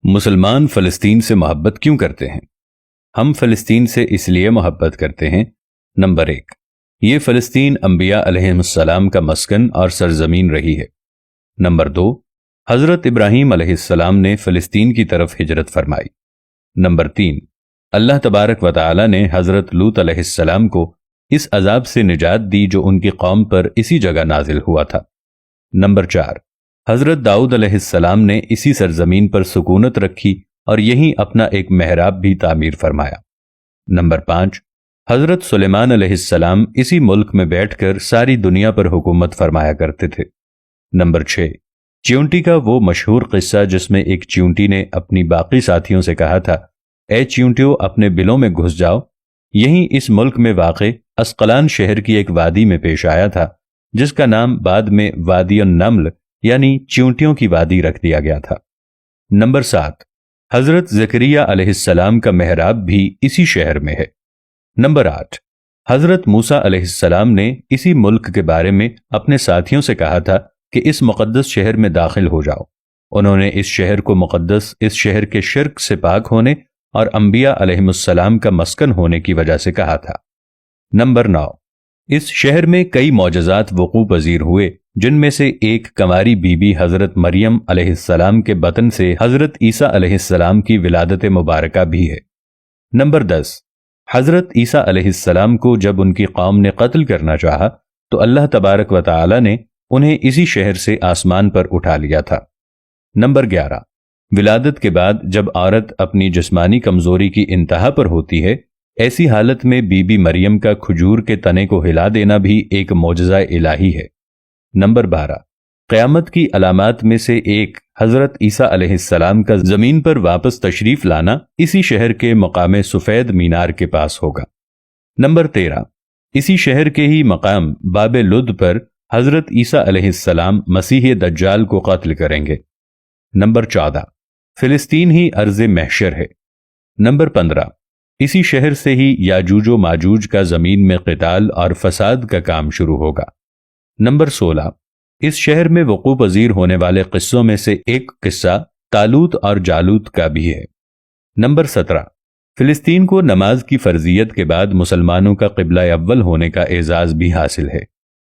مسلمان فلسطین سے محبت کیوں کرتے ہیں؟ ہم فلسطین سے اس لیے محبت کرتے ہیں۔ نمبر 1، یہ فلسطین انبیاء علیہم السلام کا مسکن اور سرزمین رہی ہے۔ نمبر 2، حضرت ابراہیم علیہ السلام نے فلسطین کی طرف ہجرت فرمائی۔ نمبر 3، اللہ تبارک و تعالی نے حضرت لوط علیہ السلام کو اس عذاب سے نجات دی جو ان کی قوم پر اسی جگہ نازل ہوا تھا۔ نمبر 4، حضرت داؤد علیہ السلام نے اسی سرزمین پر سکونت رکھی اور یہیں اپنا ایک محراب بھی تعمیر فرمایا۔ نمبر 5، حضرت سلیمان علیہ السلام اسی ملک میں بیٹھ کر ساری دنیا پر حکومت فرمایا کرتے تھے۔ نمبر 6، چیونٹی کا وہ مشہور قصہ جس میں ایک چیونٹی نے اپنی باقی ساتھیوں سے کہا تھا، اے چیونٹیوں اپنے بلوں میں گھس جاؤ، یہیں اس ملک میں واقع اسقلان شہر کی ایک وادی میں پیش آیا تھا جس کا نام بعد میں وادی النمل یعنی چیونٹیوں کی وادی رکھ دیا گیا تھا۔ نمبر 7، حضرت زکریا علیہ السلام کا محراب بھی اسی شہر میں ہے۔ نمبر 8، حضرت موسیٰ علیہ السلام نے اسی ملک کے بارے میں اپنے ساتھیوں سے کہا تھا کہ اس مقدس شہر میں داخل ہو جاؤ۔ انہوں نے اس شہر کو مقدس اس شہر کے شرک سے پاک ہونے اور انبیاء علیہم السلام کا مسکن ہونے کی وجہ سے کہا تھا۔ نمبر 9، اس شہر میں کئی معجزات وقوع پذیر ہوئے جن میں سے ایک کنواری بی بی حضرت مریم علیہ السلام کے بطن سے حضرت عیسیٰ علیہ السلام کی ولادت مبارکہ بھی ہے۔ نمبر 10، حضرت عیسیٰ علیہ السلام کو جب ان کی قوم نے قتل کرنا چاہا تو اللہ تبارک و تعالی نے انہیں اسی شہر سے آسمان پر اٹھا لیا تھا۔ نمبر 11، ولادت کے بعد جب عورت اپنی جسمانی کمزوری کی انتہا پر ہوتی ہے، ایسی حالت میں بی بی مریم کا کھجور کے تنے کو ہلا دینا بھی ایک معجزہ الہی ہے۔ نمبر 12، قیامت کی علامات میں سے ایک حضرت عیسیٰ علیہ السلام کا زمین پر واپس تشریف لانا اسی شہر کے مقام سفید مینار کے پاس ہوگا۔ نمبر 13، اسی شہر کے ہی مقام باب لد پر حضرت عیسیٰ علیہ السلام مسیح دجال کو قتل کریں گے۔ نمبر 14، فلسطین ہی ارض محشر ہے۔ نمبر 15، اسی شہر سے ہی یاجوج و ماجوج کا زمین میں قتال اور فساد کا کام شروع ہوگا۔ نمبر 16، اس شہر میں وقوع پذیر ہونے والے قصوں میں سے ایک قصہ طالوت اور جالوت کا بھی ہے۔ نمبر 17، فلسطین کو نماز کی فرضیت کے بعد مسلمانوں کا قبلہ اول ہونے کا اعزاز بھی حاصل ہے۔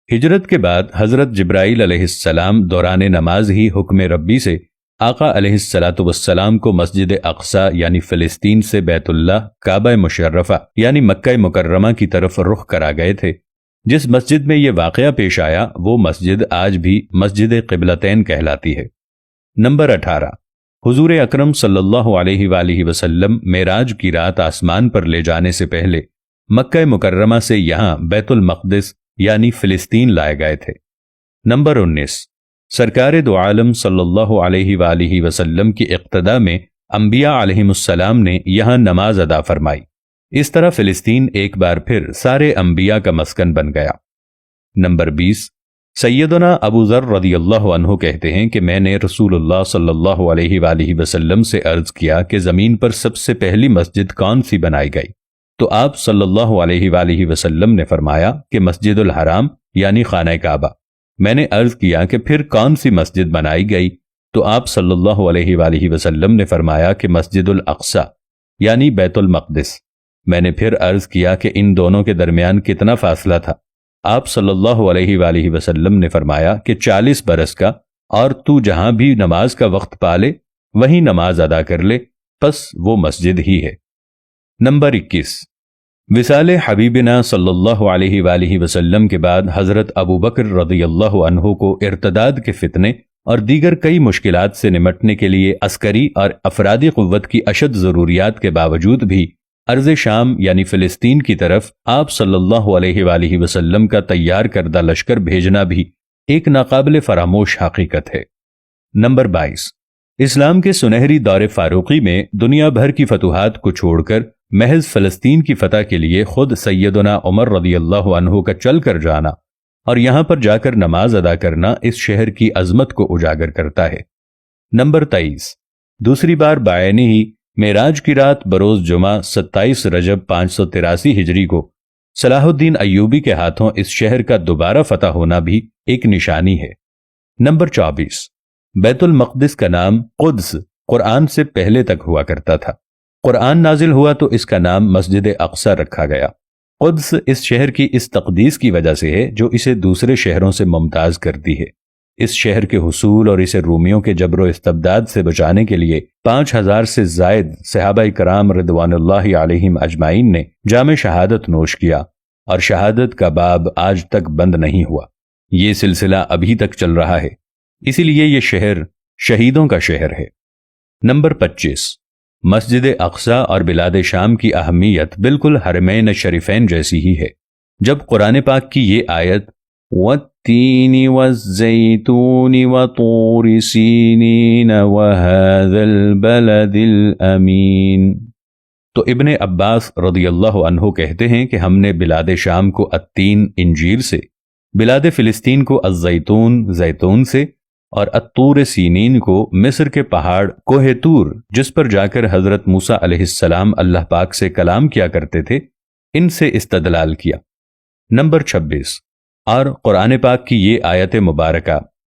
ہجرت کے بعد حضرت جبرائیل علیہ السلام دوران نماز ہی حکم ربی سے آقا علیہ السلام کو مسجد اقصی یعنی فلسطین سے بیت اللہ کعبہ مشرفہ یعنی مکہ مکرمہ کی طرف رخ کرا گئے تھے۔ جس مسجد میں یہ واقعہ پیش آیا وہ مسجد آج بھی مسجد قبلتین کہلاتی ہے۔ نمبر 18، حضور اکرم صلی اللہ علیہ وآلہ وسلم معراج کی رات آسمان پر لے جانے سے پہلے مکہ مکرمہ سے یہاں بیت المقدس یعنی فلسطین لائے گئے تھے۔ نمبر 19، سرکار دو عالم صلی اللہ علیہ وآلہ وسلم کی اقتداء میں انبیاء علیہم السلام نے یہاں نماز ادا فرمائی۔ اس طرح فلسطین ایک بار پھر سارے انبیاء کا مسکن بن گیا۔ نمبر 20، سیدنا ابو ذر رضی اللہ عنہ کہتے ہیں کہ میں نے رسول اللہ صلی اللہ علیہ وآلہ وسلم سے عرض کیا کہ زمین پر سب سے پہلی مسجد کون سی بنائی گئی؟ تو آپ صلی اللہ علیہ وآلہ وسلم نے فرمایا کہ مسجد الحرام یعنی خانہ کعبہ۔ میں نے عرض کیا کہ پھر کون سی مسجد بنائی گئی؟ تو آپ صلی اللہ علیہ وآلہ وسلم نے فرمایا کہ مسجد الاقصی یعنی بیت المقدس۔ میں نے پھر عرض کیا کہ ان دونوں کے درمیان کتنا فاصلہ تھا؟ آپ صلی اللہ علیہ وآلہ وسلم نے فرمایا کہ 40 برس کا، اور تو جہاں بھی نماز کا وقت پالے وہیں نماز ادا کر لے، پس وہ مسجد ہی ہے۔ نمبر 21، وصال حبیبنا صلی اللہ علیہ وآلہ وسلم کے بعد حضرت ابو بکر رضی اللہ عنہ کو ارتداد کے فتنے اور دیگر کئی مشکلات سے نمٹنے کے لیے عسکری اور افرادی قوت کی اشد ضروریات کے باوجود بھی ارض شام یعنی فلسطین کی طرف آپ صلی اللہ علیہ وآلہ وسلم کا تیار کردہ لشکر بھیجنا بھی ایک ناقابل فراموش حقیقت ہے۔ نمبر 22، اسلام کے سنہری دور فاروقی میں دنیا بھر کی فتوحات کو چھوڑ کر محض فلسطین کی فتح کے لیے خود سیدنا عمر رضی اللہ عنہ کا چل کر جانا اور یہاں پر جا کر نماز ادا کرنا اس شہر کی عظمت کو اجاگر کرتا ہے۔ نمبر 23، دوسری بار بعینی ہی معراج کی رات بروز جمعہ 27 رجب 583 ہجری کو صلاح الدین ایوبی کے ہاتھوں اس شہر کا دوبارہ فتح ہونا بھی ایک نشانی ہے۔ نمبر 24، بیت المقدس کا نام قدس قرآن سے پہلے تک ہوا کرتا تھا۔ قرآن نازل ہوا تو اس کا نام مسجد اقصی رکھا گیا۔ قدس اس شہر کی اس تقدیس کی وجہ سے ہے جو اسے دوسرے شہروں سے ممتاز کرتی ہے۔ اس شہر کے حصول اور اسے رومیوں کے جبر و استبداد سے بچانے کے لیے 5000 سے زائد صحابہ کرام رضوان اللہ علیہم اجمعین نے جام شہادت نوش کیا، اور شہادت کا باب آج تک بند نہیں ہوا۔ یہ سلسلہ ابھی تک چل رہا ہے، اسی لیے یہ شہر شہیدوں کا شہر ہے۔ نمبر 25، مسجد اقصی اور بلاد شام کی اہمیت بالکل حرمین شریفین جیسی ہی ہے۔ جب قرآن پاک کی یہ آیت وَالتِّينِ وَالزَّيْتُونِ وَطُورِ سِينِينَ وَهَذَا الْبَلَدِ الْأَمِينَ، تو ابن عباس رضی اللہ عنہ کہتے ہیں کہ ہم نے بلاد شام کو التین انجیر سے، بلاد فلسطین کو الزیتون زیتون سے، اور الطور سینین کو مصر کے پہاڑ کوہ طور جس پر جا کر حضرت موسیٰ علیہ السلام اللہ پاک سے کلام کیا کرتے تھے، ان سے استدلال کیا۔ نمبر 26، اور قرآن پاک کی یہ آیت مبارکہ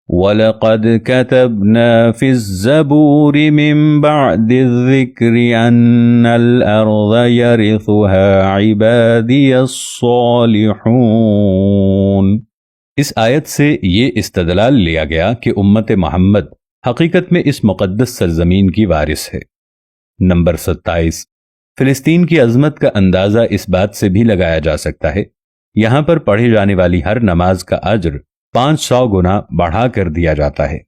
وَلَقَدْ كَتَبْنَا فِي الزَّبُورِ مِن بَعْدِ الذِّكْرِ أَنَّ الْأَرْضَ يَرِثُهَا عِبَادِيَ الصَّالِحُونَ، اس آیت سے یہ استدلال لیا گیا کہ امت محمد حقیقت میں اس مقدس سرزمین کی وارث ہے۔ نمبر 27، فلسطین کی عظمت کا اندازہ اس بات سے بھی لگایا جا سکتا ہے، یہاں پر پڑھی جانے والی ہر نماز کا اجر 500 گنا بڑھا کر دیا جاتا ہے۔